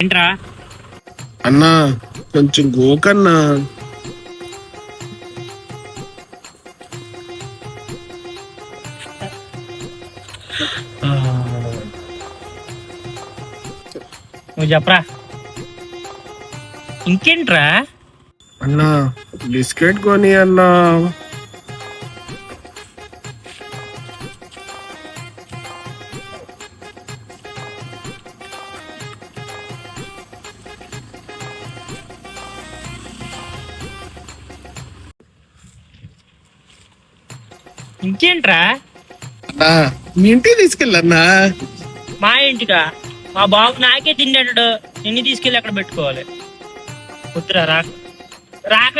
ఏంట్రా అన్నా కొంచెం గోకన్నా. నువ్వు చెప్పరా. ఇంకేంట్రా? అన్నా బిస్కెట్ కొని అన్నా. ఇంకేంట్రా? అన్నా మీ ఇంటికి తీసుకెళ్ళన్నా. మా ఇంటికా? మా బాబు నాకే తిండాడు, నిన్ను తీసుకెళ్ళి అక్కడ పెట్టుకోవాలి. వద్దురా రాక రాక